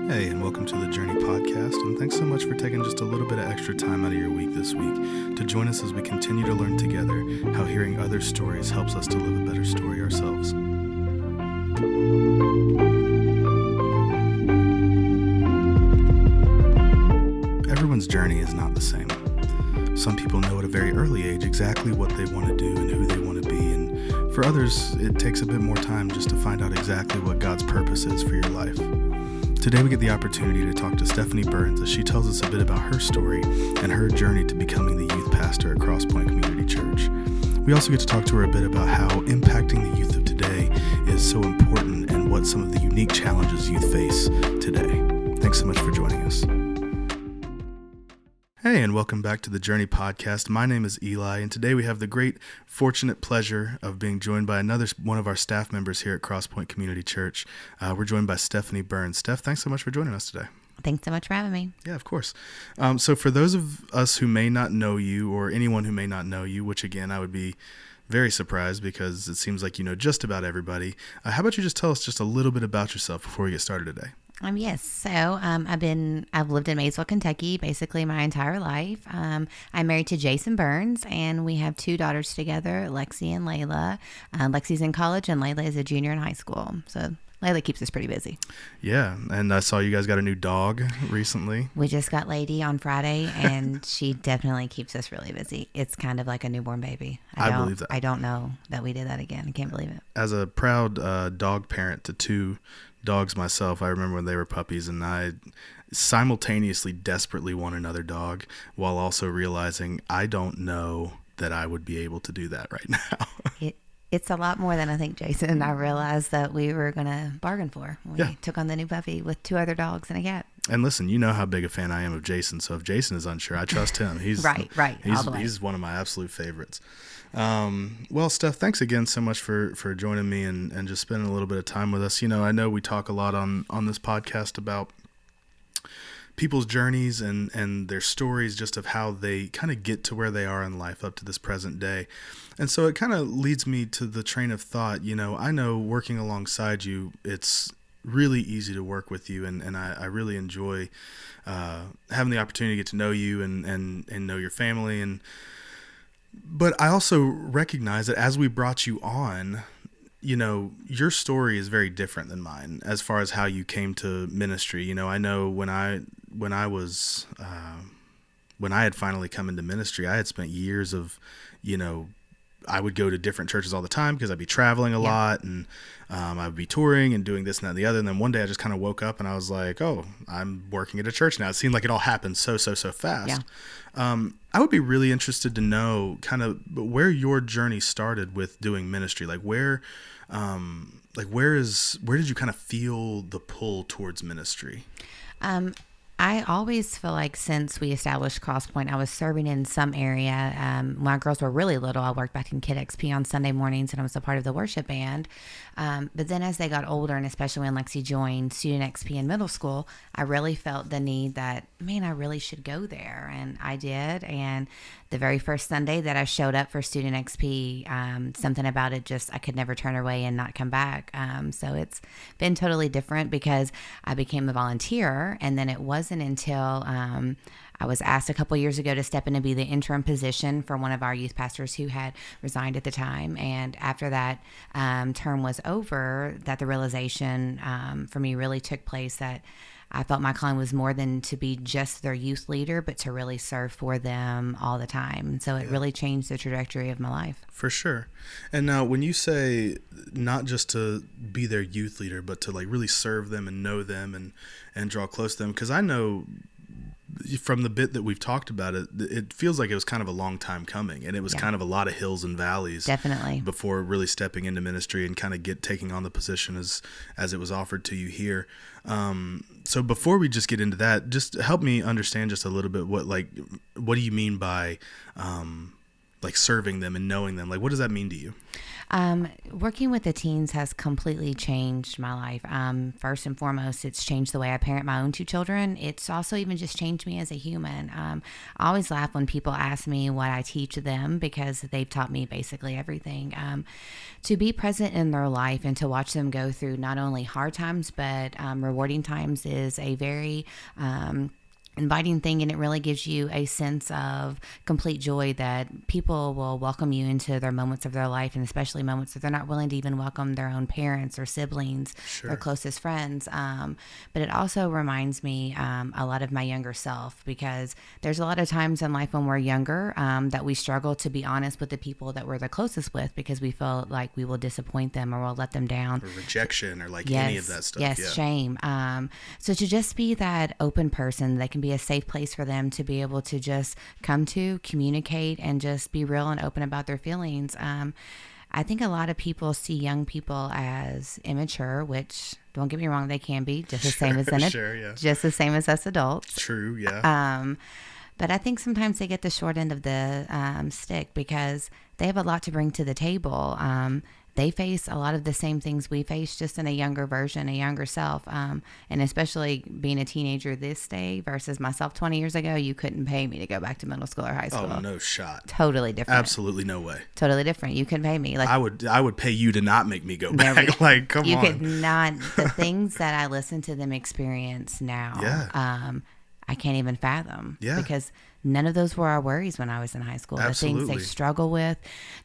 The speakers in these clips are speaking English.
Hey, and welcome to the Journey Podcast, and thanks so much for taking just a little bit of extra time out of your week this week to join us as we continue to learn together how hearing other stories helps us to live a better story ourselves. Everyone's journey is not the same. Some people know at a very early age exactly what they want to do and who they want to be, and for others, it takes a bit more time just to find out exactly what God's purpose is for your life. Today we get the opportunity to talk to Stef Burns as she tells us a bit about her story and her journey to becoming the youth pastor at Crosspoint Community Church. We also get to talk to her a bit about how impacting the youth of today is so important and what some of the unique challenges youth face today. Thanks so much for joining us. Hey, and welcome back to the Journey Podcast. My name is Eli, and today we have the great, fortunate pleasure of being joined by another one of our staff members here at Crosspoint Community Church. We're joined by Stef Burns. Stef, thanks so much for joining us today. Thanks so much for having me. Yeah, of course. So for those of us who may not know you, or anyone who may not know you, which again, I would be very surprised because it seems like you know just about everybody. How about you just tell us just a little bit about yourself before we get started today? Yes. So I've lived in Maysville, Kentucky, basically my entire life. I'm married to Jason Burns, and we have two daughters together, Lexi and Layla. Lexi's in college, and Layla is a junior in high school. So Layla keeps us pretty busy. Yeah, and I saw you guys got a new dog recently. We just got Lady on Friday, and she definitely keeps us really busy. It's kind of like a newborn baby. I believe that. I don't know that we did that again. I can't believe it. As a proud dog parent to two dogs myself, I remember when they were puppies, and I simultaneously desperately want another dog while also realizing I don't know that I would be able to do that right now. It's a lot more than I think Jason and I realized that we were going to bargain for when we took on the new puppy with two other dogs and a cat. And listen, you know how big a fan I am of Jason, so if Jason is unsure, I trust him. He's right. He's one of my absolute favorites. Well, Stef, thanks again so much for joining me and just spending a little bit of time with us. You know, I know we talk a lot on this podcast about people's journeys and their stories, just of how they kind of get to where they are in life up to this present day. And so it kind of leads me to the train of thought. You know, I know working alongside you, it's really easy to work with you, and I really enjoy having the opportunity to get to know you and know your family. But I also recognize that as we brought you on, you know, your story is very different than mine as far as how you came to ministry. You know, I know when I had finally come into ministry, I had spent years of, you know, I would go to different churches all the time because I'd be traveling a lot, and I would be touring and doing this and that and the other. And then one day I just kind of woke up and I was like, oh, I'm working at a church now. It seemed like it all happened so fast. Yeah. I would be really interested to know kind of where your journey started with doing ministry. Like where did you kind of feel the pull towards ministry? I always feel like since we established Crosspoint, I was serving in some area. When my girls were really little, I worked back in Kid XP on Sunday mornings, and I was a part of the worship band. But then as they got older, and especially when Lexi joined Student XP in middle school, I really felt the need that, man, I really should go there. And I did. And the very first Sunday that I showed up for Student XP, something about it just, I could never turn away and not come back. So it's been totally different because I became a volunteer, and then it wasn't until I was asked a couple years ago to step in and be the interim position for one of our youth pastors who had resigned at the time. And after that term was over, that the realization for me really took place that I felt my calling was more than to be just their youth leader, but to really serve for them all the time. So it really changed the trajectory of my life. For sure. And now when you say not just to be their youth leader, but to like really serve them and know them and draw close to them, because I know from the bit that we've talked about it, it feels like it was kind of a long time coming, and it was kind of a lot of hills and valleys definitely before really stepping into ministry and kind of taking on the position as it was offered to you here. So before we just get into that, just help me understand just a little bit what do you mean by like serving them and knowing them? Like, what does that mean to you? Working with the teens has completely changed my life. First and foremost, it's changed the way I parent my own two children. It's also even just changed me as a human. I always laugh when people ask me what I teach them because they've taught me basically everything. To be present in their life and to watch them go through not only hard times but rewarding times is a very inviting thing, and it really gives you a sense of complete joy that people will welcome you into their moments of their life, and especially moments that they're not willing to even welcome their own parents or siblings, their closest friends. But it also reminds me a lot of my younger self, because there's a lot of times in life when we're younger that we struggle to be honest with the people that we're the closest with, because we feel like we will disappoint them or we'll let them down, or rejection, or like any of that stuff. Yes, shame. So to just be that open person that can be a safe place for them to be able to just come to, communicate, and just be real and open about their feelings. I think a lot of people see young people as immature, which, don't get me wrong, they can be just the same as just the same as us adults. True, yeah. But I think sometimes they get the short end of the stick because they have a lot to bring to the table. They face a lot of the same things we face, just in a younger version, a younger self. And especially being a teenager this day versus myself 20 years ago, you couldn't pay me to go back to middle school or high school. Oh, no shot. Totally different. Absolutely no way. Totally different. You couldn't pay me. Like, I would pay you to not make me go back. Like, come on. You could not. The things that I listen to them experience now, I can't even fathom. Yeah. Because none of those were our worries when I was in high school. Absolutely. The things they struggle with,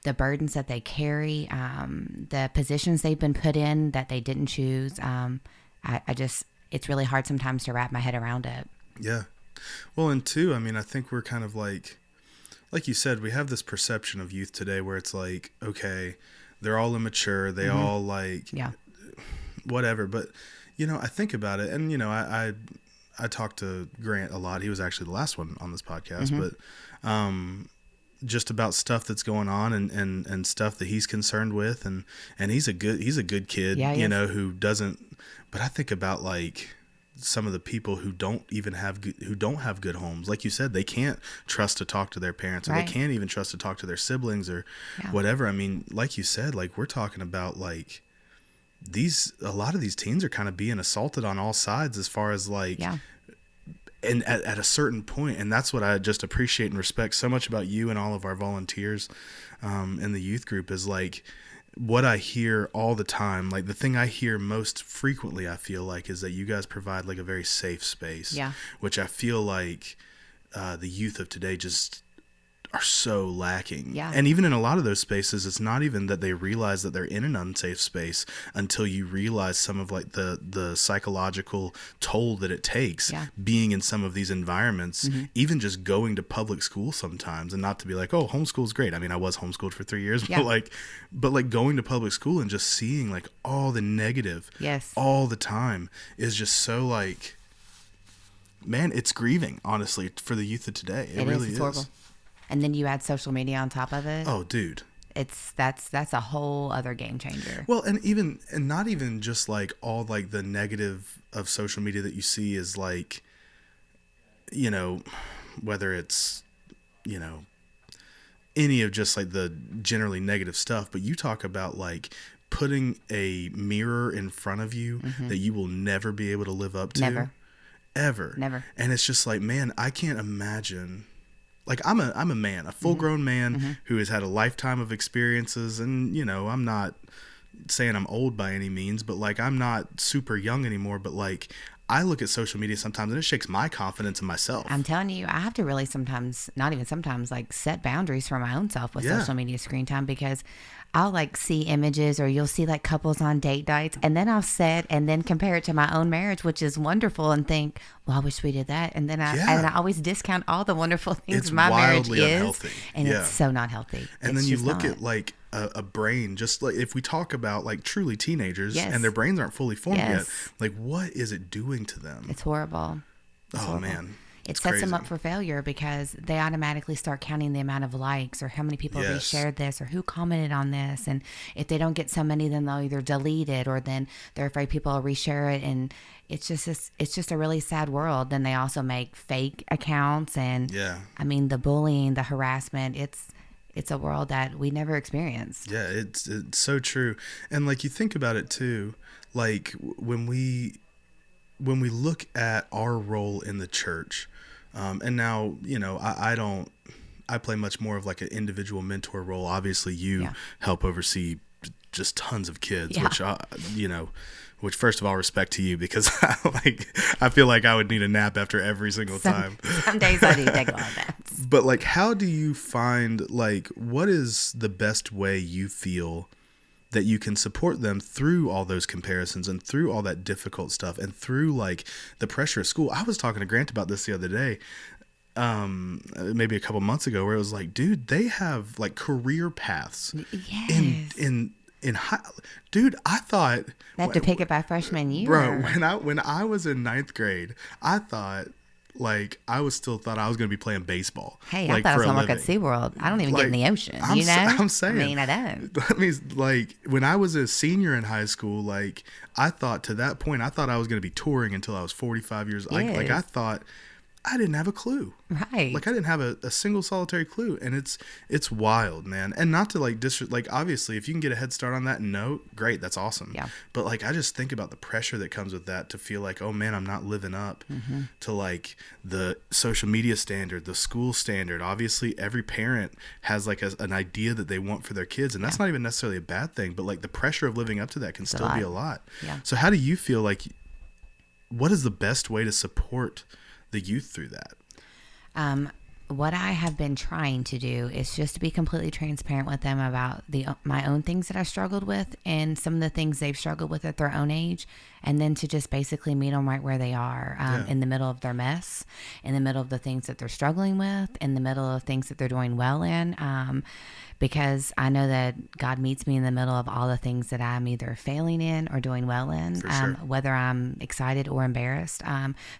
the burdens that they carry, the positions they've been put in that they didn't choose. It's really hard sometimes to wrap my head around it. Yeah. Well, and two, I mean, I think we're kind of like you said, we have this perception of youth today where it's like, okay, they're all immature. They all like, whatever. But, I think about it, and, I talked to Grant a lot. He was actually the last one on this podcast, but just about stuff that's going on and stuff that he's concerned with, and he's a good kid, who doesn't. But I think about like some of the people who don't have good homes. Like you said, they can't trust to talk to their parents, or they can't even trust to talk to their siblings or whatever. I mean, like you said, like we're talking about like. A lot of these teens are kind of being assaulted on all sides as far as like, and at a certain point, and that's what I just appreciate and respect so much about you and all of our volunteers in the youth group is like what I hear all the time. Like the thing I hear most frequently, I feel like, is that you guys provide like a very safe space, which I feel like the youth of today just are so lacking. Yeah. And even in a lot of those spaces, it's not even that they realize that they're in an unsafe space until you realize some of like the psychological toll that it takes being in some of these environments, even just going to public school sometimes. And not to be like, oh, homeschool's great. I mean, I was homeschooled for 3 years, but like going to public school and just seeing like all the negative all the time is just so like, man, it's grieving, honestly, for the youth of today. It really is. Horrible. And then you add social media on top of it. Oh, dude. That's a whole other game changer. Well, and not even just like all like the negative of social media that you see is like, whether it's, any of just like the generally negative stuff, but you talk about like putting a mirror in front of you that you will never be able to live up to. Never. Ever. Never. And it's just like, man, I can't imagine. Like I'm a man, a full grown man who has had a lifetime of experiences, and I'm not saying I'm old by any means, but like I'm not super young anymore, but like I look at social media sometimes and it shakes my confidence in myself. I'm telling you, I have to really sometimes, not even sometimes, like set boundaries for my own self with social media screen time, because I'll like see images, or you'll see like couples on date nights, and then I'll sit and then compare it to my own marriage, which is wonderful, and think, well, I wish we did that. And then I always discount all the wonderful things my marriage is. Unhealthy. And it's so not healthy. And then you look at like a brain, just like if we talk about like truly teenagers and their brains aren't fully formed yet, like what is it doing to them? It's horrible. Man. It sets them up for failure because they automatically start counting the amount of likes, or how many people reshared this, or who commented on this. And if they don't get so many, then they'll either delete it, or then they're afraid people will reshare it. And it's just a really sad world. Then they also make fake accounts. And I mean, the bullying, the harassment, it's a world that we never experienced. Yeah, it's so true. And like you think about it too, like when we look at our role in the church, and now, I play much more of like an individual mentor role. Obviously you help oversee just tons of kids, which first of all, respect to you, because I feel like I would need a nap after every single time. Some days I do take a lot of naps. But like, how do you find, like, what is the best way you feel that you can support them through all those comparisons and through all that difficult stuff and through like the pressure of school? I was talking to Grant about this the other day, maybe a couple months ago, where it was like, dude, they have like career paths in high. Dude, I thought they have to pick it by freshman year. Bro, when I was in ninth grade, I thought, like, I was going to be playing baseball. Hey, like, I thought I was going to a work at living. SeaWorld. I don't even get in the ocean, I'm saying. I mean, I don't. That means, like, when I was a senior in high school, like, I thought to that point, I thought I was going to be touring until I was 45 years old. Like, I thought, I didn't have a clue. Right. Like, I didn't have a single solitary clue. And it's wild, man. And not to, like, like, obviously, if you can get a head start on that and know, great, that's awesome. Yeah. But, like, I just think about the pressure that comes with that, to feel like, oh, man, I'm not living up to, like, the social media standard, the school standard. Obviously, every parent has, like, an idea that they want for their kids. And that's not even necessarily a bad thing. But, like, the pressure of living up to that can still be a lot. Yeah. So how do you feel like, what is the best way to support the youth through that? What I have been trying to do is just to be completely transparent with them about my own things that I struggled with and some of the things they've struggled with at their own age, and then to just basically meet them right where they are, in the middle of their mess, in the middle of the things that they're struggling with, in the middle of things that they're doing well in, because I know that God meets me in the middle of all the things that I'm either failing in or doing well in, whether I'm excited or embarrassed.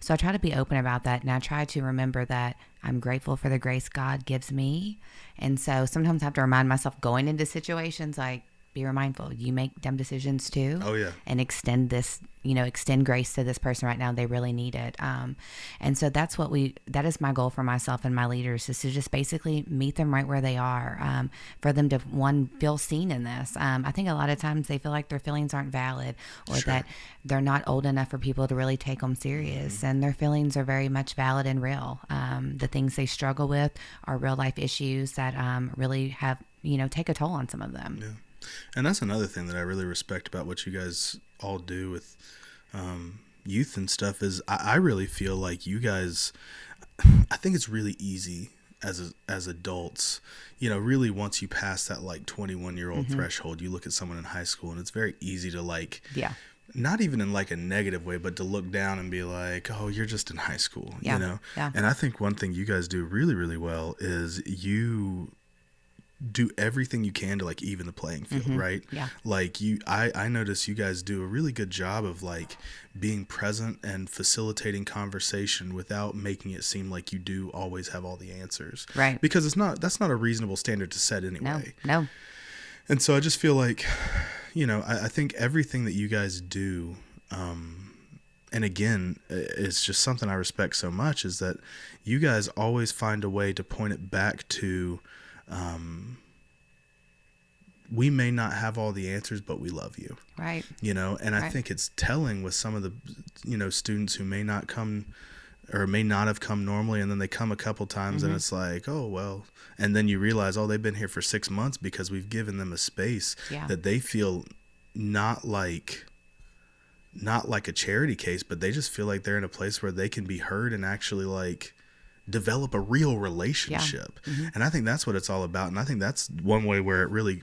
So I try to be open about that, and I try to remember that I'm grateful for the grace God gives me. And so sometimes I have to remind myself, going into situations, like, be mindful, you make dumb decisions too. Oh yeah. And extend grace to this person right now. They really need it. And so that is my goal for myself and my leaders, is to just basically meet them right where they are, for them to, one, feel seen in this. I think a lot of times they feel like their feelings aren't valid, or that they're not old enough for people to really take them serious. And their feelings are very much valid and real. The things they struggle with are real life issues that really have, take a toll on some of them. Yeah. And that's another thing that I really respect about what you guys all do with youth and stuff, is I really feel like you guys, I think it's really easy as adults, really once you pass that like 21-year-old threshold, you look at someone in high school and it's very easy to like, not even in like a negative way, but to look down and be like, oh, you're just in high school, Yeah. And I think one thing you guys do really, really well is you do everything you can to like even the playing field, right? Yeah. Like I notice you guys do a really good job of like being present and facilitating conversation without making it seem like you do always have all the answers. Right. Because that's not a reasonable standard to set anyway. No. And so I just feel like, I think everything that you guys do, and again, it's just something I respect so much, is that you guys always find a way to point it back to, we may not have all the answers, but we love you. Right. And I think it's telling with some of the, students who may not come or may not have come normally, and then they come a couple times and it's like, oh, well, and then you realize, oh, they've been here for 6 months because we've given them a space that they feel not like a charity case, but they just feel like they're in a place where they can be heard and actually like develop a real relationship. And I think that's what it's all about. And I think that's one way where it really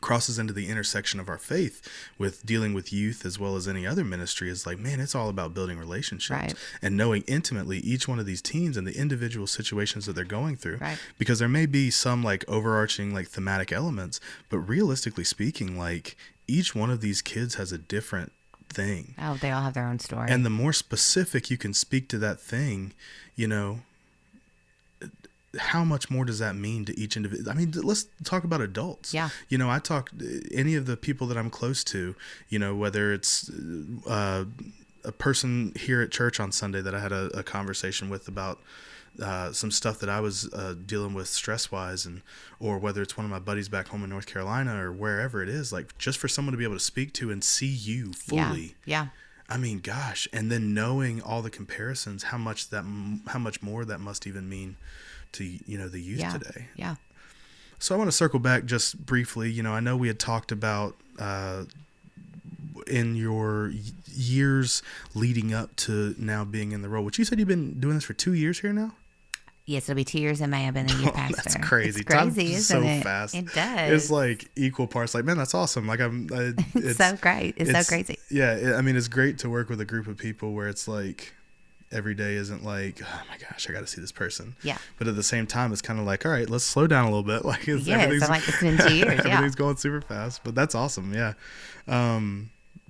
crosses into the intersection of our faith with dealing with youth as well as any other ministry, is like, man, it's all about building relationships and knowing intimately each one of these teens and the individual situations that they're going through. Because there may be some like overarching like thematic elements, but realistically speaking, like each one of these kids has a different thing. Oh, they all have their own story. And the more specific you can speak to that thing, how much more does that mean to each individual? I mean, let's talk about adults. Yeah. I talk any of the people that I'm close to, whether it's a person here at church on Sunday that I had a conversation with about some stuff that I was dealing with stress wise, or whether it's one of my buddies back home in North Carolina or wherever it is, like just for someone to be able to speak to and see you fully. Yeah. I mean, gosh, and then knowing all the comparisons, how much more that must even mean to, the youth today. Yeah. So I want to circle back just briefly. I know we had talked about in your years leading up to now being in the role, which you said you've been doing this for 2 years here now? Yes, it'll be 2 years in May. I've been the youth pastor. That's crazy. It's crazy, Time's isn't so it? fast. It does. It's like equal parts. Like, man, that's awesome. Like It's so great. It's so crazy. Yeah. I mean, it's great to work with a group of people where it's like every day isn't like, oh my gosh, I got to see this person. Yeah. But at the same time, it's kind of like, all right, let's slow down a little bit. Like, it's been 2 years. Everything's going super fast, but that's awesome. Yeah.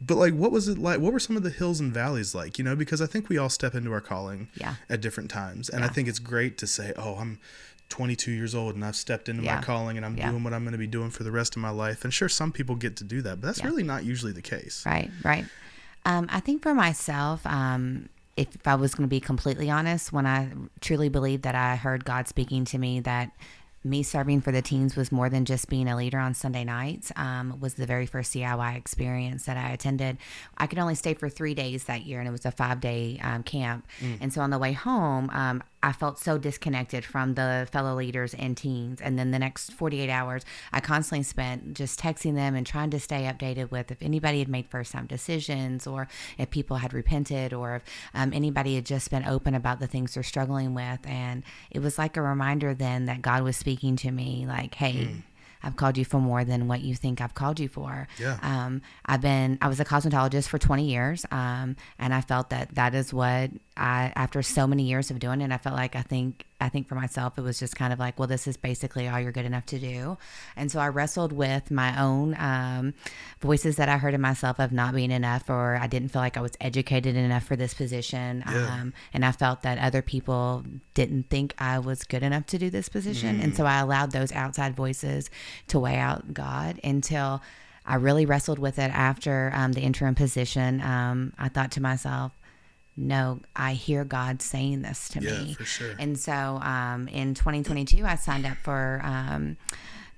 But like, what was it like? What were some of the hills and valleys like? Because I think we all step into our calling at different times. And I think it's great to say, oh, I'm 22 years old and I've stepped into my calling and I'm doing what I'm going to be doing for the rest of my life. And sure, some people get to do that, but that's really not usually the case. Right. I think for myself, if I was going to be completely honest, when I truly believed that I heard God speaking to me, that me serving for the teens was more than just being a leader on Sunday nights, was the very first DIY experience that I attended. I could only stay for 3 days that year, and it was a 5-day camp. And so on the way home, I felt so disconnected from the fellow leaders and teens. And then the next 48 hours, I constantly spent just texting them and trying to stay updated with if anybody had made first-time decisions, or if people had repented, or if anybody had just been open about the things they're struggling with. And it was like a reminder then that God was speaking to me like, hey, I've called you for more than what you think I've called you for. Yeah. I was a cosmetologist for 20 years. And I felt that is what after so many years of doing it, I felt like, I think for myself, it was just kind of like, well, this is basically all you're good enough to do. And so I wrestled with my own voices that I heard in myself of not being enough, or I didn't feel like I was educated enough for this position. Yeah. And I felt that other people didn't think I was good enough to do this position. And so I allowed those outside voices to weigh out God until I really wrestled with it after the interim position. I thought to myself, no, I hear God saying this to me. Yeah, for sure. And so in 2022, I signed up for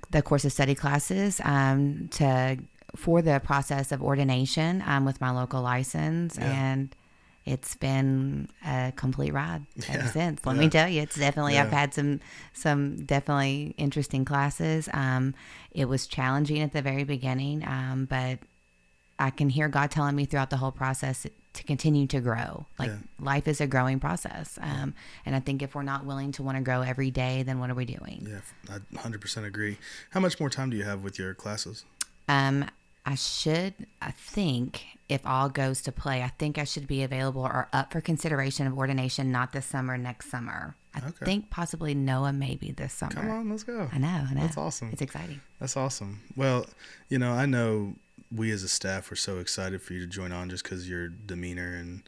the course of study classes for the process of ordination with my local license. Yeah. And it's been a complete ride ever since. Let me tell you, it's definitely, I've had some definitely interesting classes. It was challenging at the very beginning, but I can hear God telling me throughout the whole process to continue to grow. Life is a growing process. And I think if we're not willing to want to grow every day, then what are we doing? Yeah, I 100% agree. How much more time do you have with your classes? I think if all goes to play, I think I should be available or up for consideration of ordination, not this summer, next summer. I think possibly Noah maybe this summer. Come on, let's go. I know. That's awesome. It's exciting. That's awesome. Well, I know we as a staff were so excited for you to join on just because your demeanor and,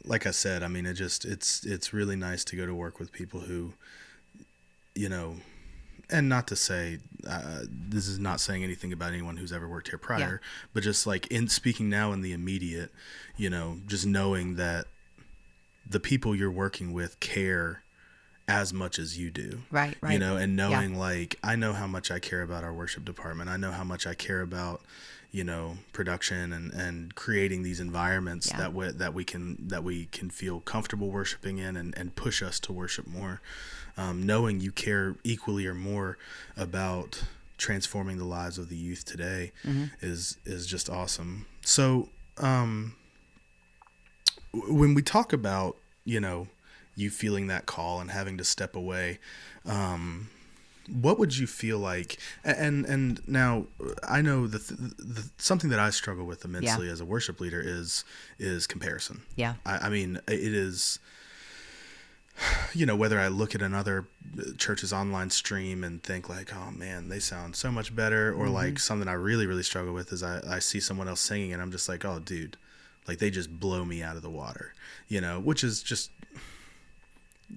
like I said, I mean, it's really nice to go to work with people who, and not to say, this is not saying anything about anyone who's ever worked here prior, but just like in speaking now in the immediate, just knowing that the people you're working with care as much as you do. Right. And knowing like, I know how much I care about our worship department. I know how much I care about, production and creating these environments that we can feel comfortable worshiping in and push us to worship more. Knowing you care equally or more about transforming the lives of the youth today is just awesome. So, when we talk about, you feeling that call and having to step away, what would you feel like? And now I know the something that I struggle with immensely as a worship leader is comparison. Yeah. I mean, it is, whether I look at another church's online stream and think like, oh man, they sound so much better, or like something I really, really struggle with is I see someone else singing and I'm just like, oh dude, like they just blow me out of the water, which is just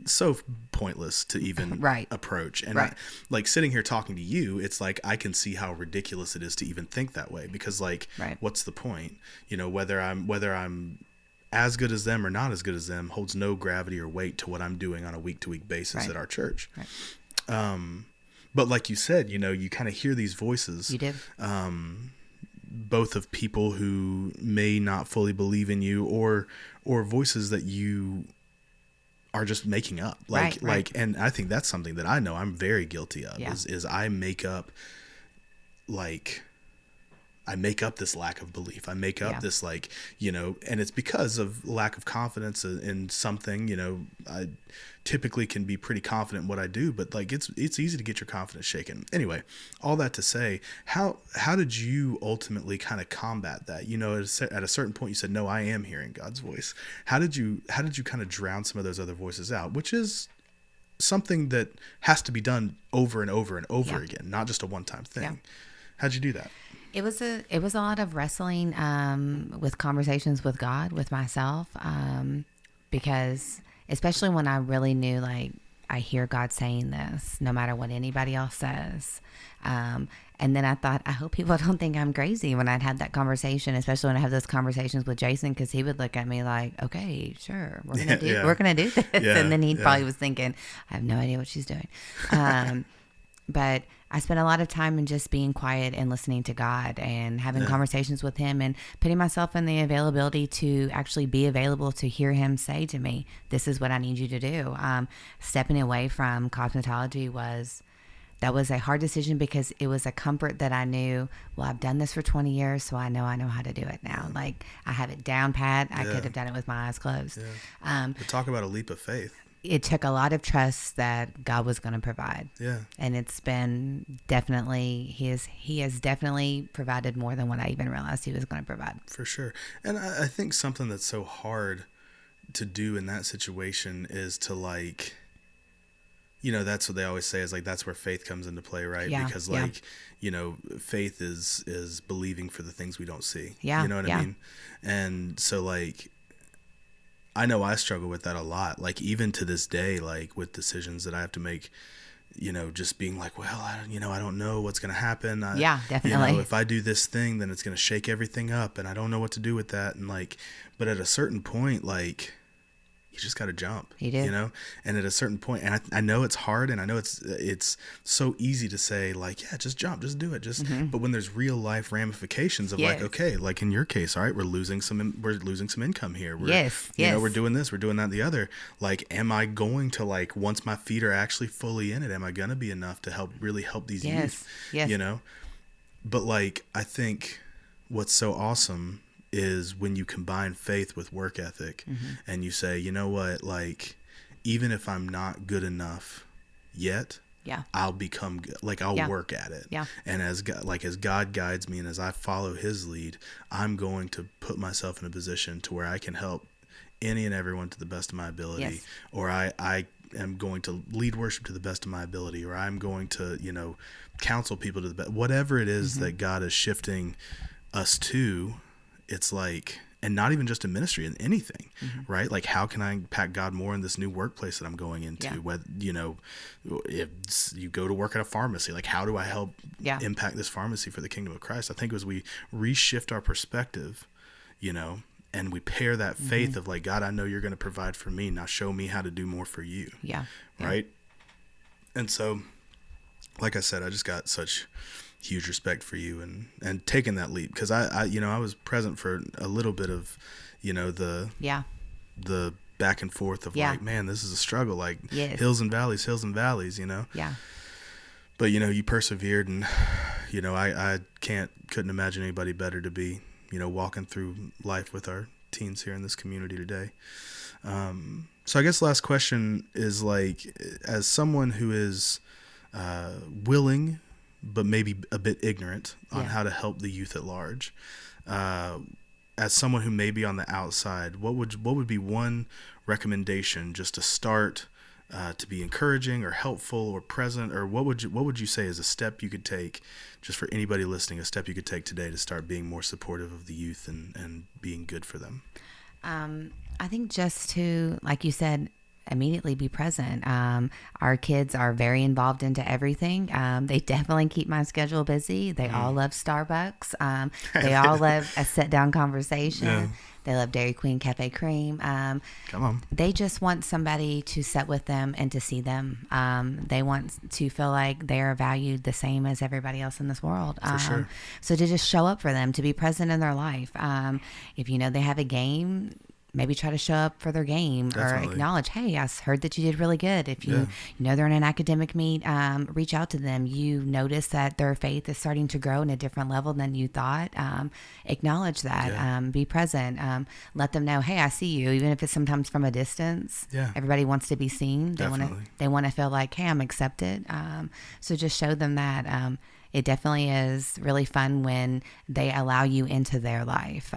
so pointless to even approach. And I, like sitting here talking to you, it's like I can see how ridiculous it is to even think that way, because like what's the point? Whether I'm as good as them or not as good as them holds no gravity or weight to what I'm doing on a week-to-week basis Right. at our church. Right. But like you said, you kind of hear these voices. You did. Both of people who may not fully believe in you, or voices that you are just making up. Right. And I think that's something that I know I'm very guilty of. Yeah. Is I make up this lack of belief. I make up this and it's because of lack of confidence in something. I typically can be pretty confident in what I do, but it's easy to get your confidence shaken. Anyway, all that to say, how did you ultimately kind of combat that? At a certain point you said, no, I am hearing God's voice. How did you kind of drown some of those other voices out, which is something that has to be done over and over and over again, not just a one-time thing. Yeah. How'd you do that? It was a lot of wrestling with conversations with God, with myself, because especially when I really knew, I hear God saying this, no matter what anybody else says. And then I thought, I hope people don't think I'm crazy when I'd had that conversation, especially when I have those conversations with Jason, because he would look at me like, okay, sure, we're gonna do this, and then he probably was thinking, I have no idea what she's doing. But I spent a lot of time in just being quiet and listening to God and having conversations with him and putting myself in the availability to actually be available to hear him say to me, this is what I need you to do. Stepping away from cosmetology was a hard decision, because it was a comfort that I knew, well, I've done this for 20 years, so I know how to do it now. I have it down pat. I could have done it with my eyes closed. But talk about a leap of faith. It took a lot of trust that God was going to provide. Yeah. And it's been definitely, he has definitely provided more than what I even realized he was going to provide. For sure. And I think something that's so hard to do in that situation is to that's what they always say is that's where faith comes into play, right? Yeah. Because faith is believing for the things we don't see. Yeah. You know what I mean? And so I know I struggle with that a lot. Even to this day, with decisions that I have to make, just being well, I don't know what's going to happen. Definitely. If I do this thing, then it's going to shake everything up, and I don't know what to do with that. And but at a certain point, you just got to jump, you do. And at a certain point, and I know it's hard, and I know it's so easy to say just jump, just do it. But when there's real life ramifications of okay, in your case, all right, we're losing some income here. We're doing this, we're doing that, the other, am I going to once my feet are actually fully in it, am I going to be enough to really help these youth? Yes. But I think what's so awesome is when you combine faith with work ethic, and you say, you know what, even if I'm not good enough yet, I'll become good. I'll work at it. Yeah. And as God guides me and as I follow his lead, I'm going to put myself in a position to where I can help any and everyone to the best of my ability, or I am going to lead worship to the best of my ability, or I'm going to, counsel people to the best, whatever it is that God is shifting us to. It's and not even just in ministry, in anything, right? How can I impact God more in this new workplace that I'm going into? Whether, if you go to work at a pharmacy, how do I help impact this pharmacy for the kingdom of Christ? I think as we reshift our perspective, and we pair that faith of God, I know you're going to provide for me. Now show me how to do more for you. Yeah. Right. And so, like I said, I just got such huge respect for you and taking that leap, because I was present for a little bit of the back and forth of man, this is a struggle, hills and valleys, but you persevered, and I couldn't imagine anybody better to be walking through life with our teens here in this community today. So I guess last question is as someone who is willing but maybe a bit ignorant on how to help the youth at large, as someone who may be on the outside, what would be one recommendation just to start, to be encouraging or helpful or present, or what would you say is a step you could take, just for anybody listening, a step you could take today to start being more supportive of the youth and being good for them? I think just to, like you said, immediately be present. Our kids are very involved into everything. They definitely keep my schedule busy. They all love Starbucks. They all love a sit down conversation. Yeah. They love Dairy Queen Cafe Cream. Come on. They just want somebody to sit with them and to see them. They want to feel like they are valued the same as everybody else in this world. For sure. So to just show up for them, to be present in their life. If you know they have a game, maybe try to show up for their game. Definitely. Or acknowledge, hey, I heard that you did really good. If you know they're in an academic meet, reach out to them. You notice that their faith is starting to grow in a different level than you thought. Acknowledge that. Yeah. Be present. Let them know, hey, I see you, even if it's sometimes from a distance. Yeah. Everybody wants to be seen. Definitely. They want to feel like, hey, I'm accepted. So just show them that. It definitely is really fun when they allow you into their life.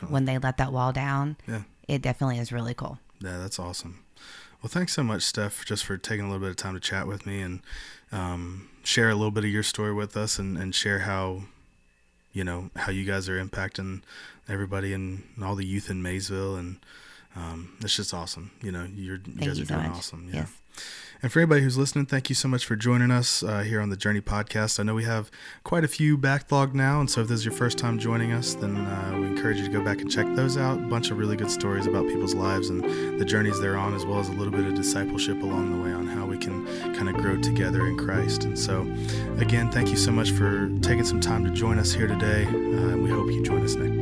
When they let that wall down. Yeah. It definitely is really cool. Yeah, that's awesome. Well, thanks so much, Steph, just for taking a little bit of time to chat with me and share a little bit of your story with us and share how you guys are impacting everybody and all the youth in Maysville. And it's just awesome. You guys are doing awesome. Yeah. Yes. And for anybody who's listening, thank you so much for joining us here on the Journey Podcast. I know we have quite a few backlogged now, and so if this is your first time joining us, then we encourage you to go back and check those out. A bunch of really good stories about people's lives and the journeys they're on, as well as a little bit of discipleship along the way on how we can kind of grow together in Christ. And so, again, thank you so much for taking some time to join us here today, and we hope you join us next.